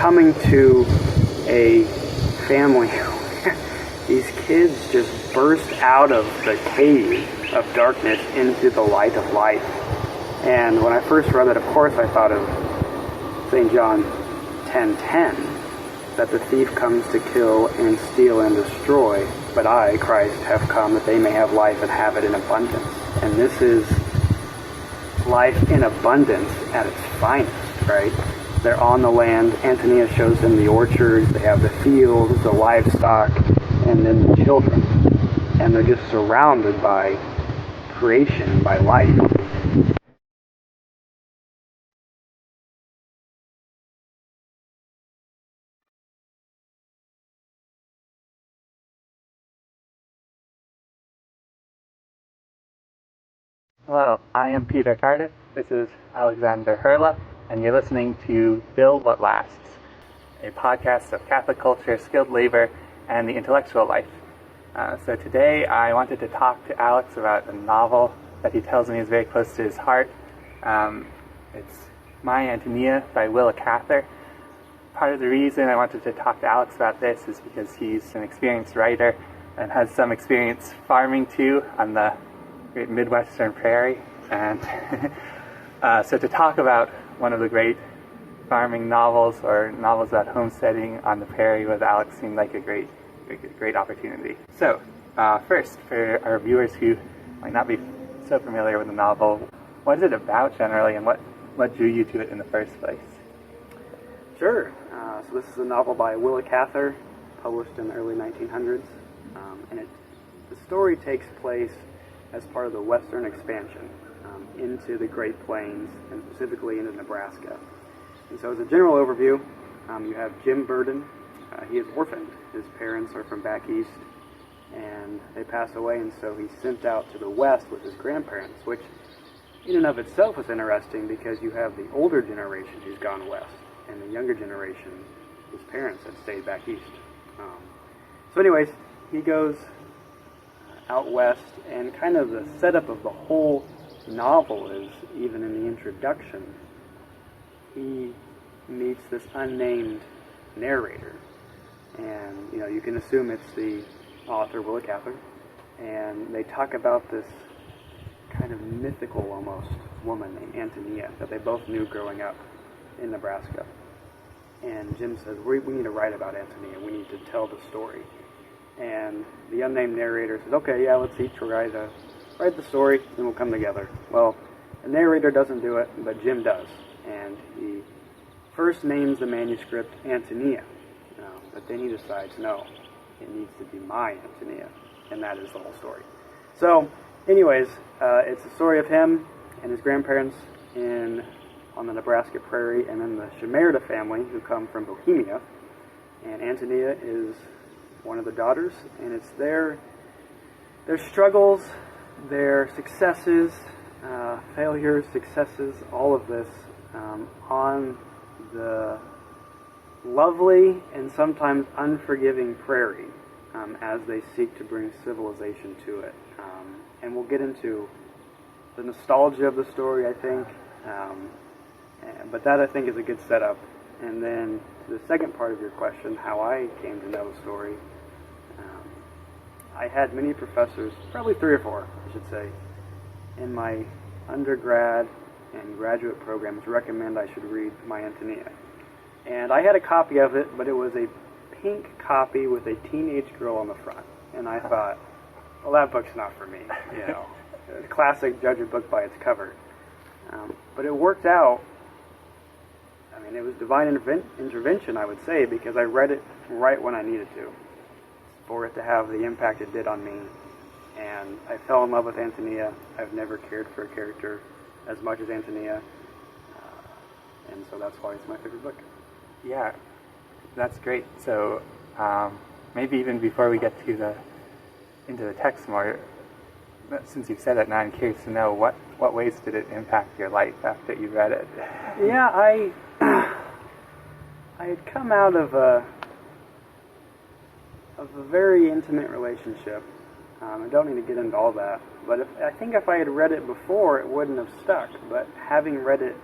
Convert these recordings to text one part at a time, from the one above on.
coming to a family where these kids just burst out of the cave of darkness into the light of life. And when I first read it, of course, I thought of St. John 10:10, that the thief comes to kill and steal and destroy, but I, Christ, have come that they may have life and have it in abundance. And this is life in abundance at its finest, right? They're on the land. Antonia shows them the orchards. They have the fields, the livestock, and then the children. And they're just surrounded by creation, by life. Hello, I am Peter Cardiff. This is Alexander Hurla, and you're listening to Build What Lasts, a podcast of Catholic culture, skilled labor, and the intellectual life. So today I wanted to talk to Alex about a novel that he tells me is very close to his heart. It's My Antonia by Willa Cather. Part of the reason I wanted to talk to Alex about this is because he's an experienced writer and has some experience farming too on the great Midwestern Prairie. And so to talk about one of the great farming novels or novels about homesteading on the prairie with Alex seemed like a great opportunity. So first, for our viewers who might not be so familiar with the novel, what is it about generally, and what drew you to it in the first place? Sure. So this is a novel by Willa Cather, published in the early 1900s. And the story takes place as part of the Western expansion into the Great Plains, and specifically into Nebraska. And so as a general overview, you have Jim Burden. He is orphaned. His parents are from back east, and they pass away, and so he's sent out to the west with his grandparents, which in and of itself is interesting because you have the older generation who's gone west, and the younger generation, his parents, have stayed back east. So anyways, he goes out west, and kind of the setup of the whole novel is, even in the introduction, he meets this unnamed narrator. And, you can assume it's the author, Willa Cather, and they talk about this kind of mythical, almost, woman named Antonia that they both knew growing up in Nebraska. And Jim says, we need to write about Antonia. We need to tell the story. And the unnamed narrator says, okay, yeah, let's each write the story, and we'll come together. Well, the narrator doesn't do it, but Jim does. And he first names the manuscript Antonia, but then he decides, no, it needs to be my Antonia, and that is the whole story. So, anyways, it's the story of him and his grandparents on the Nebraska prairie, and then the Shimerda family who come from Bohemia. And Antonia is one of the daughters, and it's their struggles, their successes, failures, successes, all of this on the lovely and sometimes unforgiving prairie as they seek to bring civilization to it. And we'll get into the nostalgia of the story, I think, but that I think is a good setup. And then to the second part of your question, how I came to know the story, I had many professors, probably 3 or 4, I should say, in my undergrad and graduate programs recommend I should read My Antonia. And I had a copy of it, but it was a pink copy with a teenage girl on the front. And I thought, well, that book's not for me. A classic, judge a book by its cover. But it worked out. I mean, it was divine intervention, I would say, because I read it right when I needed to, for it to have the impact it did on me. And I fell in love with Antonia. I've never cared for a character as much as Antonia. And so that's why it's my favorite book. Yeah, that's great. So maybe even before we get into the text more, since you've said it now, I'm curious to know what ways did it impact your life after you read it? Yeah, I had come out of a very intimate relationship. I don't need to get into all that, but I think if I had read it before, it wouldn't have stuck. But having read it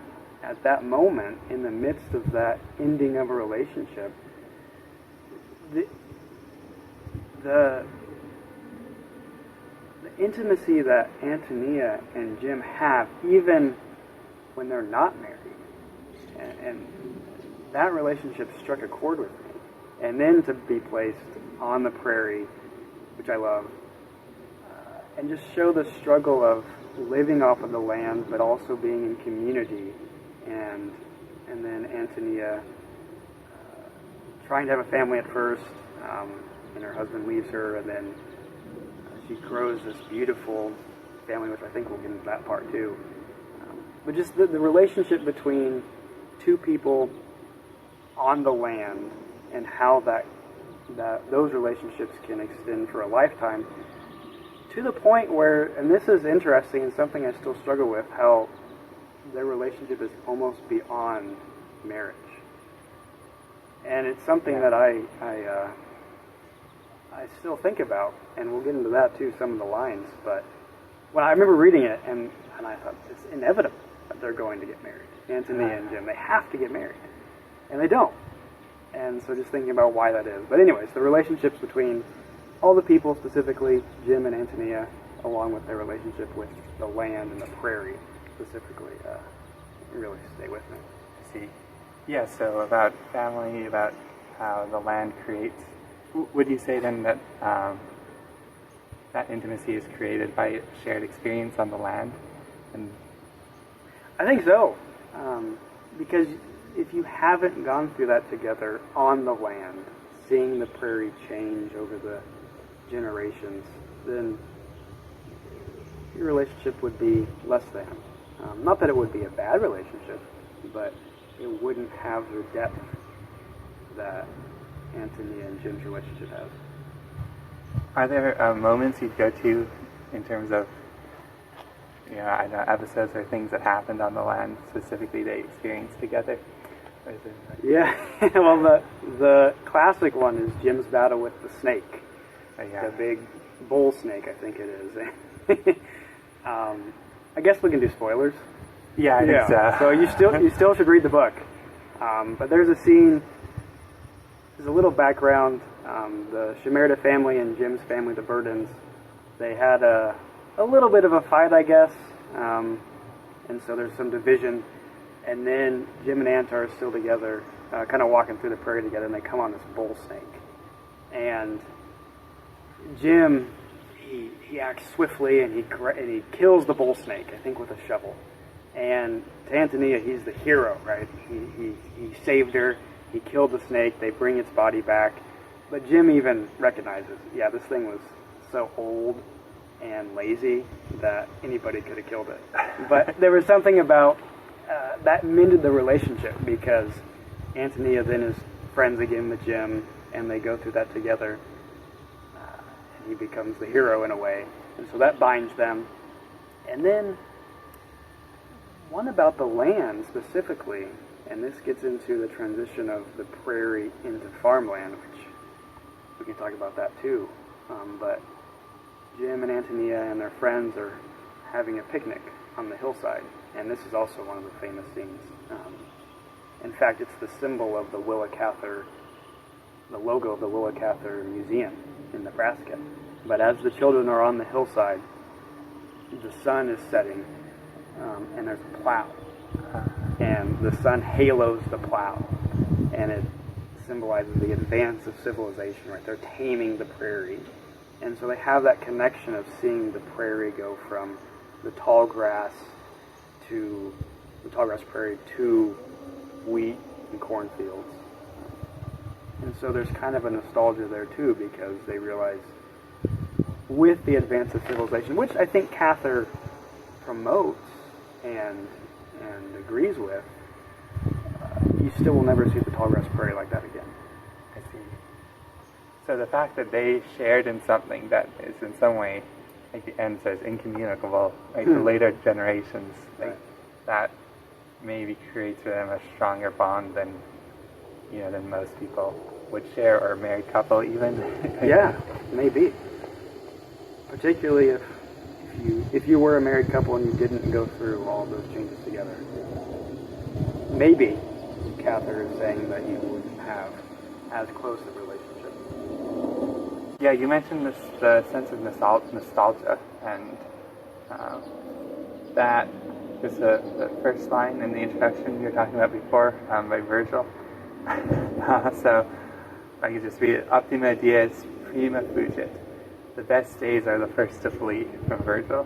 at that moment, in the midst of that ending of a relationship, the intimacy that Antonia and Jim have, even when they're not married, and that relationship struck a chord with me. And then to be placed on the prairie, which I love, and just show the struggle of living off of the land, but also being in community, and then Antonia trying to have a family at first, and her husband leaves her, and then she grows this beautiful family, which I think we'll get into that part too. But just the relationship between two people on the land, and how those relationships can extend for a lifetime, to the point where, and this is interesting and something I still struggle with, how their relationship is almost beyond marriage. And it's something that I still think about, and we'll get into that too, some of the lines. But when I remember reading it, and I thought, it's inevitable that they're going to get married. Antonia and Jim, they have to get married. And they don't. And so just thinking about why that is. But anyways, the relationships between all the people, specifically Jim and Antonia, along with their relationship with the land and the prairie specifically, really stay with me. I see. Yeah, so about family, about how the land creates. Would you say then that that intimacy is created by shared experience on the land? And I think so. Because if you haven't gone through that together on the land, seeing the prairie change over the generations, then your relationship would be less than. Not that it would be a bad relationship, but it wouldn't have the depth that Antonia and Jim's relationship has. Are there moments you'd go to in terms of, I know episodes or things that happened on the land specifically they experienced together? Or is it Yeah, well, the classic one is Jim's battle with the snake. Yeah. The big bull snake, I think it is. I guess we can do spoilers. Yeah, I think so. So you still should read the book. But there's a scene. There's a little background. The Shimerda family and Jim's family, the Burdens, they had a little bit of a fight, I guess. And so there's some division. And then Jim and Ant are still together, kind of walking through the prairie together, and they come on this bull snake. And Jim, he acts swiftly, and he kills the bull snake, I think with a shovel. And to Antonia, he's the hero, right? He saved her. He killed the snake. They bring its body back. But Jim even recognizes, this thing was so old and lazy that anybody could have killed it. But there was something about that mended the relationship, because Antonia then is friends again with Jim, and they go through that together. And he becomes the hero in a way. And so that binds them. And then one about the land specifically, and this gets into the transition of the prairie into farmland, which we can talk about that too. But Jim and Antonia and their friends are having a picnic on the hillside, and this is also one of the famous scenes. In fact, it's the symbol of the logo of the Willa-Cather Museum in Nebraska. But as the children are on the hillside, the sun is setting, and there's a plow. And the sun halos the plow, and it symbolizes the advance of civilization, right? They're taming the prairie. And so they have that connection of seeing the prairie go from the tall grass prairie to wheat and cornfields. And so there's kind of a nostalgia there too, because they realize with the advance of civilization, which I think Cather promotes and agrees with, you still will never see the tall grass prairie like that again. I see. So the fact that they shared in something that is in some way, like the end says, incommunicable, like the later generations, like that maybe creates for them a stronger bond than most people would share, or a married couple even. Yeah, maybe. Particularly if you were a married couple and you didn't go through all of those changes together. maybe Cather is saying that you wouldn't have as close a relationship. Yeah, you mentioned the sense of nostalgia, and that is the first line in the introduction you were talking about before, by Virgil. So I could just read it. Optima dies prima fugit. The best days are the first to flee, from Virgil.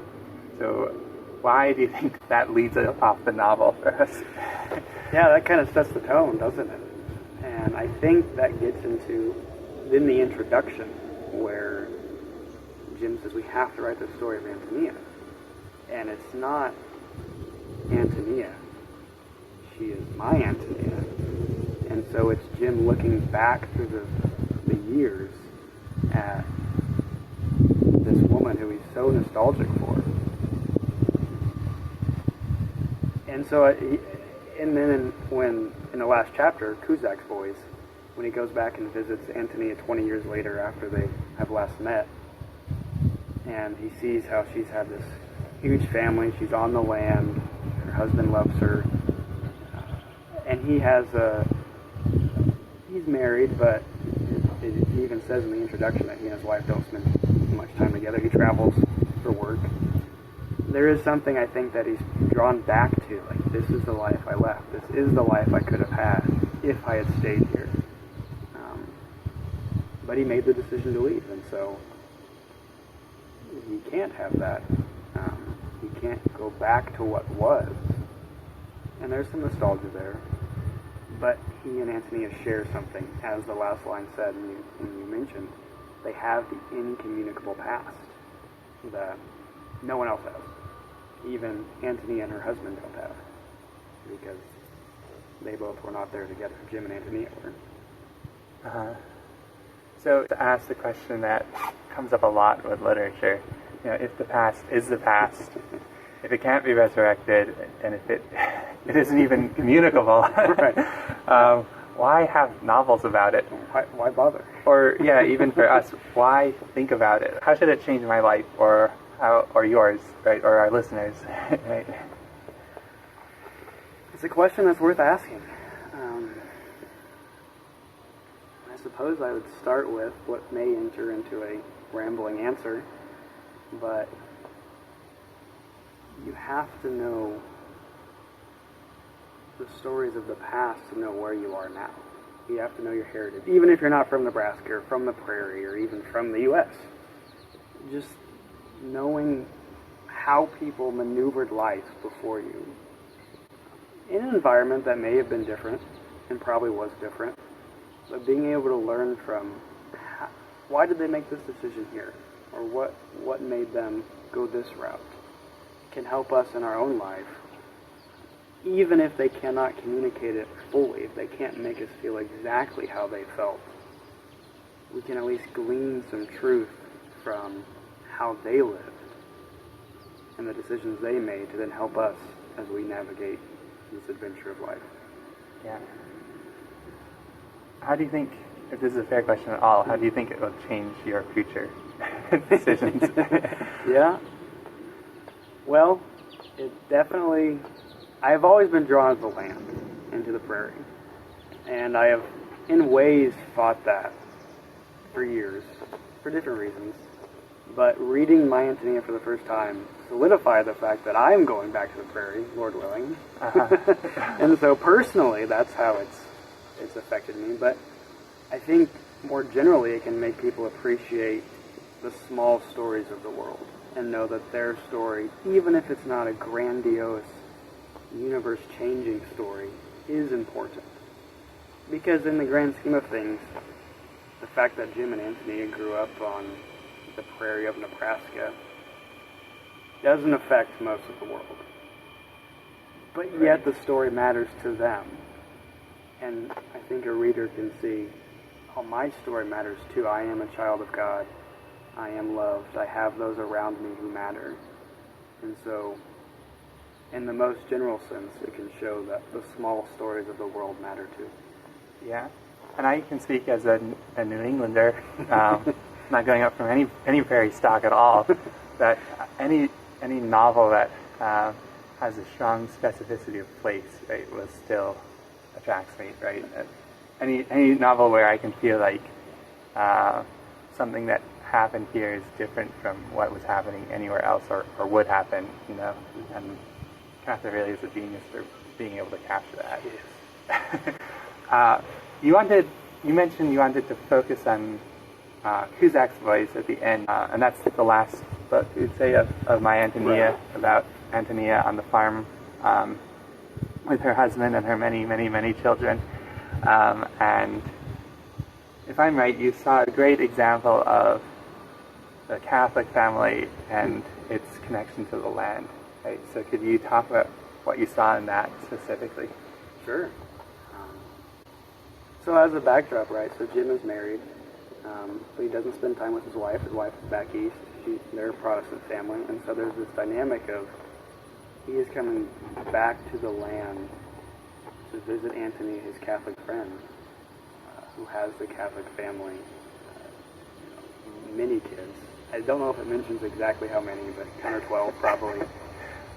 So why do you think that leads off the novel for us? Yeah, that kind of sets the tone, doesn't it? And I think that gets into in the introduction where Jim says we have to write the story of Antonia. And it's not Antonia. She is my Antonia. And so it's Jim looking back through the years at this woman who he's so nostalgic for. And so, and then when in the last chapter, Cusack's boys, when he goes back and visits Antonia 20 years later after they have last met, and he sees how she's had this huge family, she's on the land, her husband loves her, and he's married, but it even says in the introduction that he and his wife don't spend much time together. He travels for work. There is something I think that he's drawn back to, like, this is the life I left. This is the life I could have had if I had stayed here. But he made the decision to leave, and so he can't have that. He can't go back to what was. And there's some nostalgia there. But he and Antonia share something, as the last line said, and you mentioned. They have the incommunicable past that no one else has. Even Antonia and her husband don't have, because they both were not there together. Jim and Antonia were. So to ask the question that comes up a lot with literature, if the past is the past, if it can't be resurrected, and if it isn't even communicable, right. Why have novels about it? Why bother? Or, yeah, even for us, why think about it? How should it change my life, or yours, right, or our listeners, right? It's a question that's worth asking. I suppose I would start with what may enter into a rambling answer, but you have to know the stories of the past to know where you are now. You have to know your heritage, even if you're not from Nebraska or from the Prairie or even from the U.S. Just knowing how people maneuvered life before you in an environment that may have been different and probably was different, but being able to learn from why did they make this decision here, or what made them go this route, can help us in our own life. Even if they cannot communicate it fully, if they can't make us feel exactly how they felt, we can at least glean some truth from how they lived and the decisions they made to then help us as we navigate this adventure of life. Yeah. How do you think, if this is a fair question at all, how do you think it will change your future decisions? Yeah. Well, it definitely... I've always been drawn to the land, into the prairie. And I have, in ways, fought that for years, for different reasons. But reading my Antonia for the first time solidified the fact that I am going back to the prairie, Lord willing. And so personally, that's how it's affected me. But I think more generally it can make people appreciate the small stories of the world and know that their story, even if it's not a grandiose, universe-changing story, is important. Because in the grand scheme of things, the fact that Jim and Antonia grew up on the prairie of Nebraska doesn't affect most of the world. But yet the story matters to them. And I think a reader can see, oh, my story matters too. I am a child of God. I am loved. I have those around me who matter. And so, in the most general sense, it can show that the small stories of the world matter too. Yeah. And I can speak as a New Englander, not going up from any prairie stock at all, that any novel that has a strong specificity of place, right, was still attracts me, right? Any novel where I can feel like something that happened here is different from what was happening anywhere else or would happen, you know, and Cather really is a genius for being able to capture that. Yes. You mentioned you wanted to focus on Cusack's voice at the end, and that's the last book, you'd say, of My Antonia, right. about Antonia on the farm with her husband and her many, many, many children. And if I'm right, you saw a great example of the Catholic family and its connection to the land, right? So could you talk about what you saw in that specifically? Sure. So as a backdrop, right, so Jim is married, but he doesn't spend time with his wife. His wife is back east. They're a Protestant family, and so there's this dynamic of he is coming back to the land to visit Anthony, his Catholic friend, who has the Catholic family, many kids. I don't know if it mentions exactly how many, but 10 or 12 probably.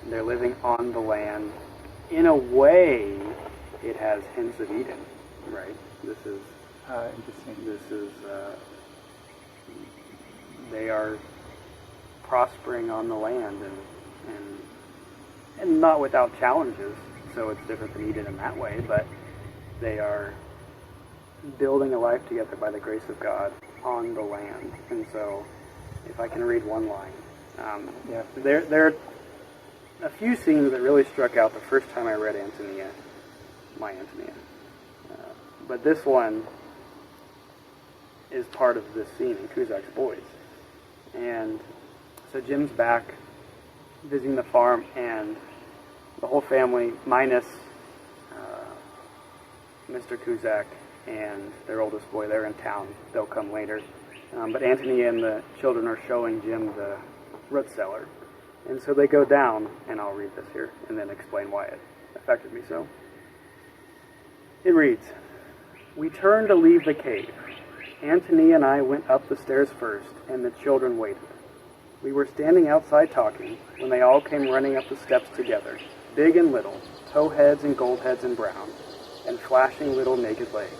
They're living on the land. In a way, it has hints of Eden, right? This is interesting. This is they are prospering on the land and not without challenges. So it's different from Eden in that way, but they are building a life together by the grace of God on the land. And so, if I can read one line, there are a few scenes that really struck out the first time I read Antonia, My Antonia. But this one is part of this scene in Cusack's Boys. And so Jim's back visiting the farm, and the whole family, minus Mr. Cusack and their oldest boy, they're in town. They'll come later. But Antonia and the children are showing Jim the root cellar. And so they go down, and I'll read this here and then explain why it affected me so. It reads, "We turned to leave the cave. Antonia and I went up the stairs first, and the children waited. We were standing outside talking when they all came running up the steps together, big and little, towheads and goldheads and brown, and flashing little naked legs.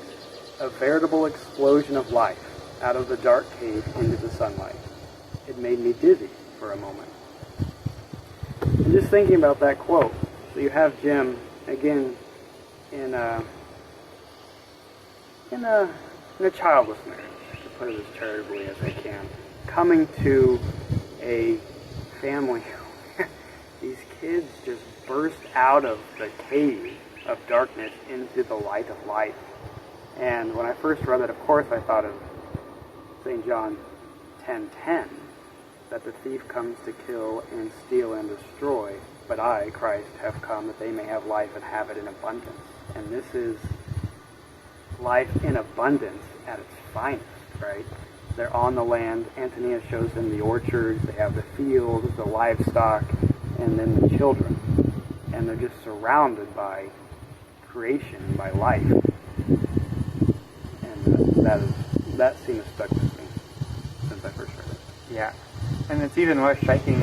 A veritable explosion of life out of the dark cave into the sunlight. It made me dizzy for a moment." And just thinking about that quote, so you have Jim, again, in a childless marriage, to put it as charitably as I can, coming to a family where these kids just burst out of the cave of darkness into the light of life. And when I first read it, of course, I thought of St. John 10:10, that the thief comes to kill and steal and destroy, but I, Christ, have come that they may have life and have it in abundance. And this is life in abundance at its finest, right? They're on the land. Antonia shows them the orchards, they have the fields, the livestock, and then the children. And they're just surrounded by creation, by life. And that scene has stuck with me since I first read it. Yeah, and it's even more striking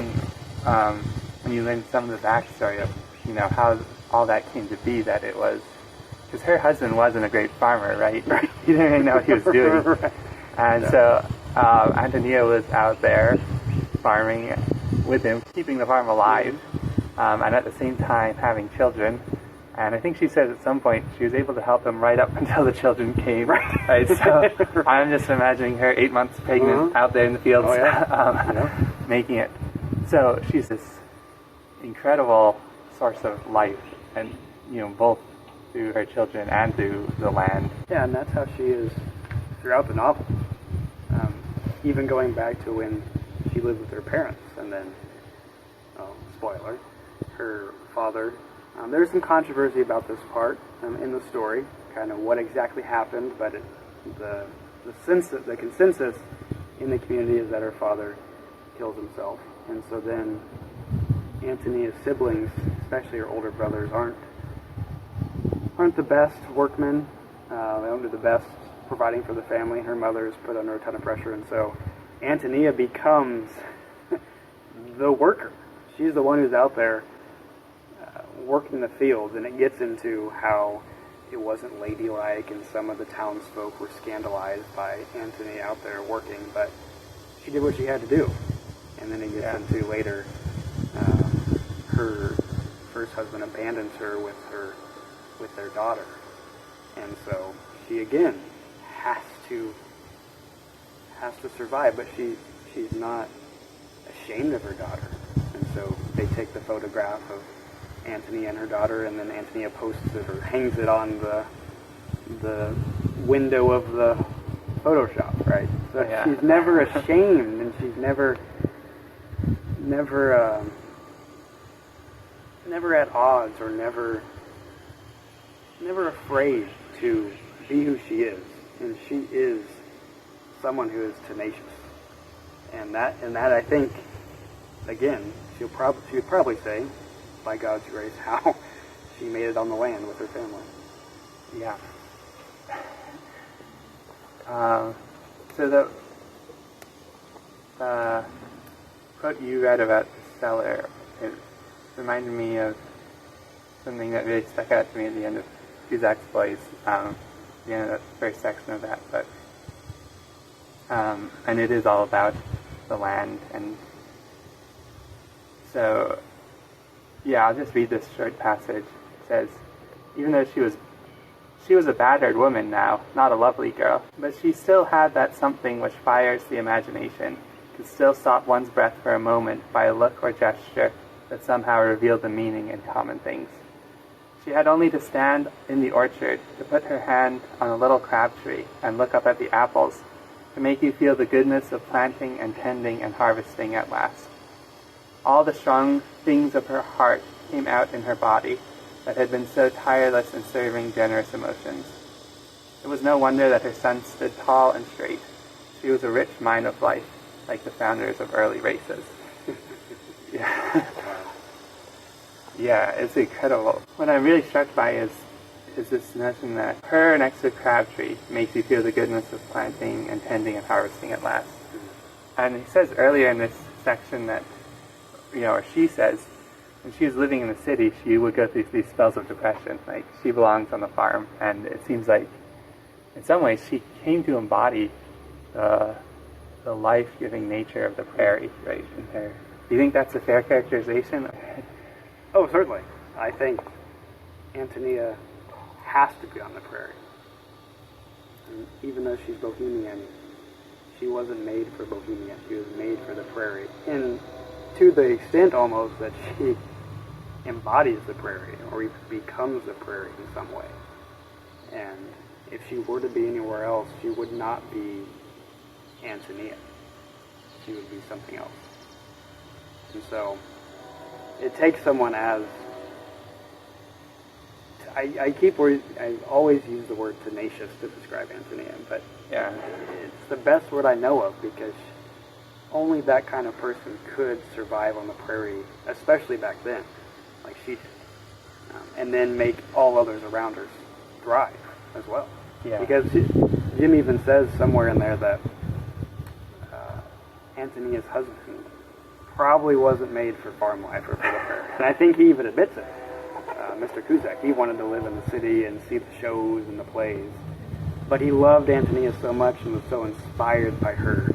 when you learn some of the backstory of, you know, how all that came to be, that it was, because her husband wasn't a great farmer, right? He didn't really know what he was doing. Right. And so Antonia was out there farming with him, keeping the farm alive, and at the same time having children. And I think she said at some point she was able to help him right up until the children came. Right? So I'm just imagining her 8 months pregnant out there in the fields, making it. So she's this incredible source of life, and, you know, both through her children and through the land. Yeah, and that's how she is throughout the novel. Even going back to when she lived with her parents, and then, spoiler, her father. There's some controversy about this part in the story, kind of what exactly happened, but the consensus in the community is that her father kills himself. And so then Antonia's siblings, especially her older brothers, aren't the best workmen. They don't do the best providing for the family. Her mother is put under a ton of pressure, and so Antonia becomes the worker. She's the one who's out there working the fields, and it gets into how it wasn't ladylike, and some of the townsfolk were scandalized by Antonia out there working, but she did what she had to do. And then it gets into later, her first husband abandons her with their daughter, and so she again has to survive, but she's not ashamed of her daughter, and so they take the photograph of Antonia and her daughter, and then Antonia posts it or hangs it on the window of the Photoshop, right? So she's never ashamed, and she's never at odds, or never afraid to be who she is, and she is someone who is tenacious, and that I think, again, she would probably say, by God's grace, how she made it on the land with her family. Yeah. So the quote you read about the cellar, it reminded me of something that really stuck out to me at the end of Cusack's Boys, the end of the first section of that, but and it is all about the land, and so yeah, I'll just read this short passage. It says, even though she was a battered woman now, not a lovely girl, but she still had that something which fires the imagination, could still stop one's breath for a moment by a look or gesture that somehow revealed the meaning in common things. She had only to stand in the orchard, to put her hand on a little crab tree and look up at the apples, to make you feel the goodness of planting and tending and harvesting at last. All the strong things of her heart came out in her body that had been so tireless in serving generous emotions. It was no wonder that her son stood tall and straight. She was a rich mine of life, like the founders of early races. Yeah. Yeah, it's incredible. What I'm really struck by is this notion that her next to Crabtree makes you feel the goodness of planting and tending and harvesting at last. And he says earlier in this section that, or she says, when she was living in the city, she would go through these spells of depression. Like, she belongs on the farm, and it seems like, in some ways, she came to embody the life-giving nature of the prairie, right? In her. Do you think that's a fair characterization? Oh, certainly. I think Antonia has to be on the prairie. And even though she's Bohemian, she wasn't made for Bohemia. She was made for the prairie. And to the extent almost that she embodies the prairie, or becomes the prairie in some way. And if she were to be anywhere else, she would not be Antonia. She would be something else. And so it takes someone as... I always use the word tenacious to describe Antonia, but yeah, it's the best word I know of, because only that kind of person could survive on the prairie, especially back then, like she did, and then make all others around her thrive as well. Yeah. Because Jim even says somewhere in there that Antonia's husband probably wasn't made for farm life or for the prairie, and I think he even admits it. Mr. Cusack, he wanted to live in the city and see the shows and the plays, but he loved Antonia so much and was so inspired by her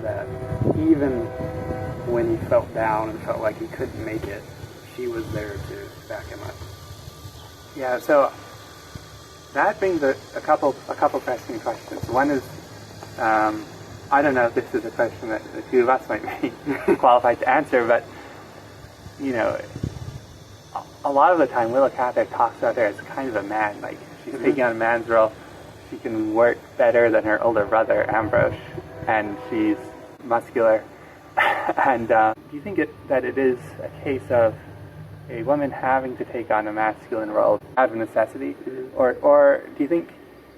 that even when he felt down and felt like he couldn't make it, she was there to back him up. Yeah, so that brings a couple pressing questions. One is, I don't know if this is a question that the two of us might be qualified to answer, but a lot of the time Willa Cather talks about her as kind of a man. Like, she's taking on a man's role. She can work better than her older brother, Ambrose, and she's muscular. And do you think that it is a case of a woman having to take on a masculine role out of necessity? Or do you think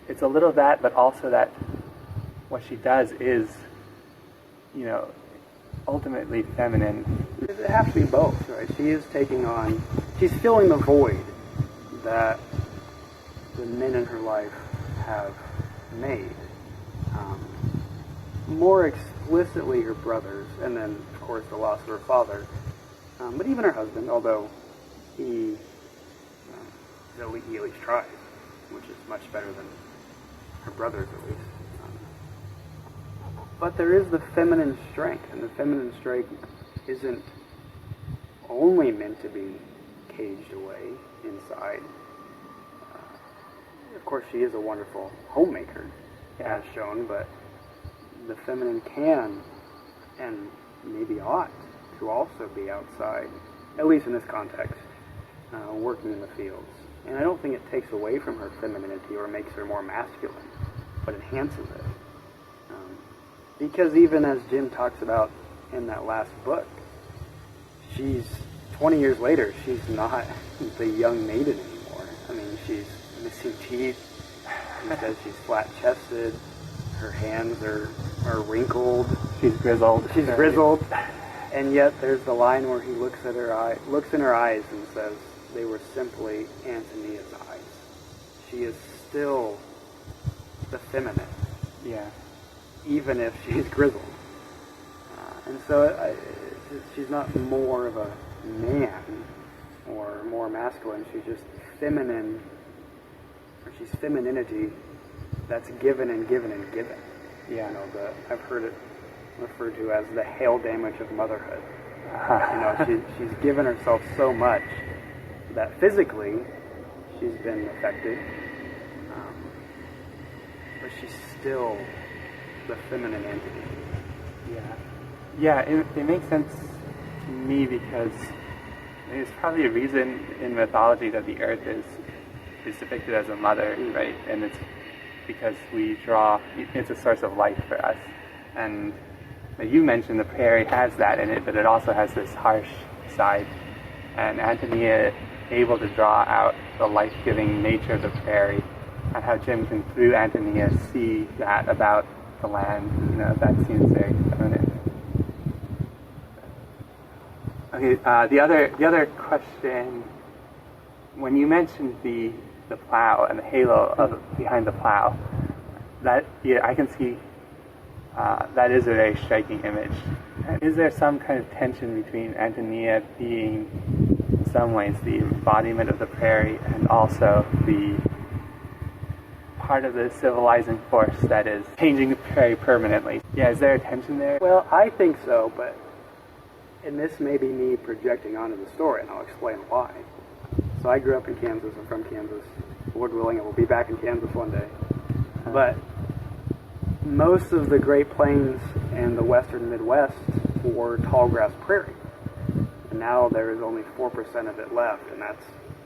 it's a little of that, but also that what she does is, ultimately feminine? It has to be both, right? She's filling the void that the men in her life have made. More explicitly her brothers, and then, of course, the loss of her father. But even her husband, although he he at least tries, which is much better than her brothers at least. But there is the feminine strength, and the feminine strength isn't only meant to be caged away inside. Of course, she is a wonderful homemaker, as shown, but the feminine can and maybe ought to also be outside, at least in this context, working in the fields. And I don't think it takes away from her femininity or makes her more masculine, but enhances it. Because even as Jim talks about in that last book, she's 20 years later, she's not the young maiden anymore. I mean, she's missing teeth. He says she's flat-chested. Her hands are wrinkled. She's grizzled. She's grizzled. And yet there's the line where he looks in her eyes and says they were simply Antonia's eyes. She is still the feminine. Yeah. Even if she's grizzled. And so she's not more of a man or more masculine. She's just feminine, or she's femininity that's given and given and given. Yeah. You know, I've heard it referred to as the hail damage of motherhood. You know, she's given herself so much that physically she's been affected, but she's still the feminine entity. Yeah, it makes sense to me because there's probably a reason in mythology that the earth is depicted as a mother, right? And it's because it's a source of life for us. And you mentioned the prairie has that in it, but it also has this harsh side. And Antonia able to draw out the life-giving nature of the prairie, and how Jim can, through Antonia, see that about the land. You know, that seems very feminine. Okay, the other question, when you mentioned the plow and the halo behind the plow, that I can see that is a very striking image. Is there some kind of tension between Antonia being, in some ways, the embodiment of the prairie and also the part of the civilizing force that is changing the prairie permanently? Yeah, is there a tension there? Well, I think so, but, and this may be me projecting onto the story, and I'll explain why. So I grew up in Kansas. I'm from Kansas. Lord willing, I will be back in Kansas one day. But most of the Great Plains and the western Midwest were tall grass prairie. And now there is only 4% of it left, and that's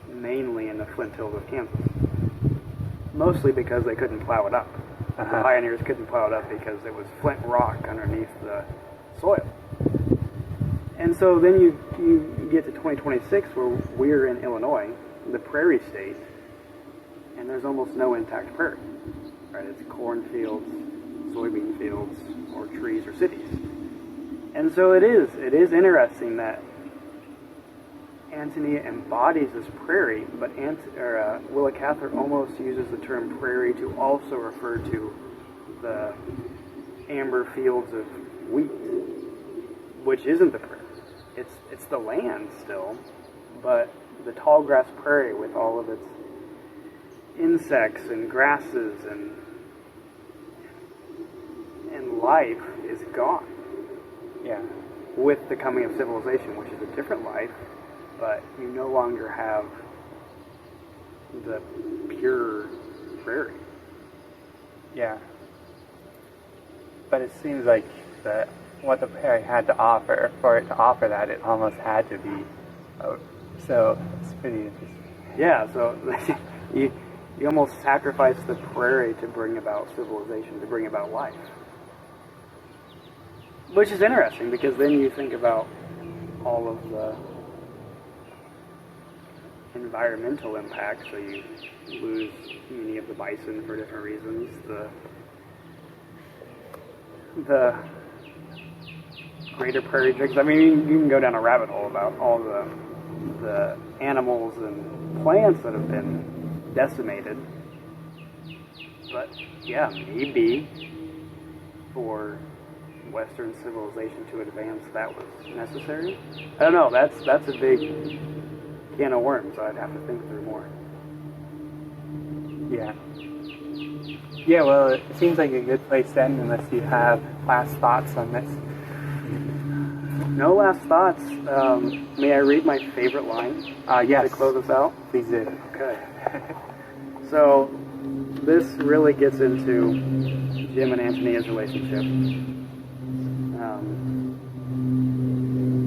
mainly in the Flint Hills of Kansas. Mostly because they couldn't plow it up. The pioneers couldn't plow it up because it was flint rock underneath the soil. And so then you get to 2026 where we're in Illinois, the prairie state, and there's almost no intact prairie. Right? It's cornfields, soybean fields, or trees or cities. And so it is interesting that Antonia embodies this prairie, but Willa Cather almost uses the term prairie to also refer to the amber fields of wheat, which isn't the prairie. It's the land still, but the tall grass prairie with all of its insects and grasses and life is gone. Yeah. With the coming of civilization, which is a different life, but you no longer have the pure prairie. Yeah. But it seems like what the prairie had to offer, for it to offer that, it almost had to be. So it's pretty interesting. Yeah, so you almost sacrifice the prairie to bring about civilization, to bring about life. Which is interesting, because then you think about all of the environmental impacts. So you lose many of the bison for different reasons. The greater prairie drakes. I mean, you can go down a rabbit hole about all the animals and plants that have been decimated. But yeah, maybe for Western civilization to advance, that was necessary. I don't know. That's a big can of worms. I'd have to think through more. Yeah. Yeah, well, it seems like a good place then, unless you have last thoughts on this. No last thoughts. May I read my favorite line Yes. to close us out? Please do. Okay. So, this really gets into Jim and Antonia's relationship.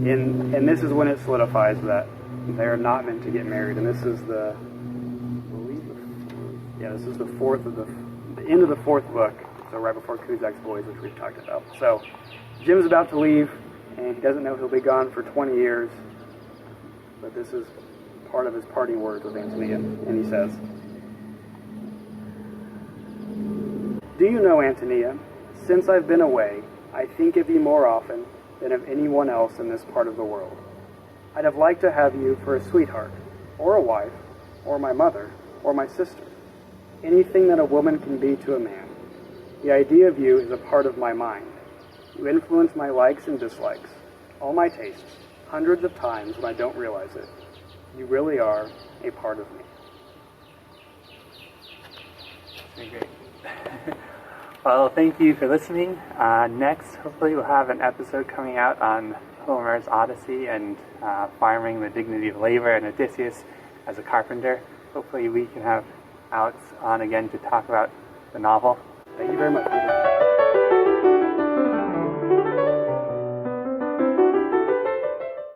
And this is when it solidifies that they're not meant to get married. And this is this is the fourth of the end of the fourth book. So right before Kuzak's Boys, which we've talked about. So Jim's about to leave, and he doesn't know he'll be gone for 20 years. But this is part of his parting words with Antonia, and he says, "Do you know, Antonia, since I've been away, I think of you more often than of anyone else in this part of the world. I'd have liked to have you for a sweetheart, or a wife, or my mother, or my sister. Anything that a woman can be to a man. The idea of you is a part of my mind. You influence my likes and dislikes, all my tastes, hundreds of times when I don't realize it. You really are a part of me." Very great. Well, thank you for listening. Next, hopefully we'll have an episode coming out on Homer's Odyssey and farming, the dignity of labor, and Odysseus as a carpenter. Hopefully we can have Alex on again to talk about the novel. Thank you very much, Peter.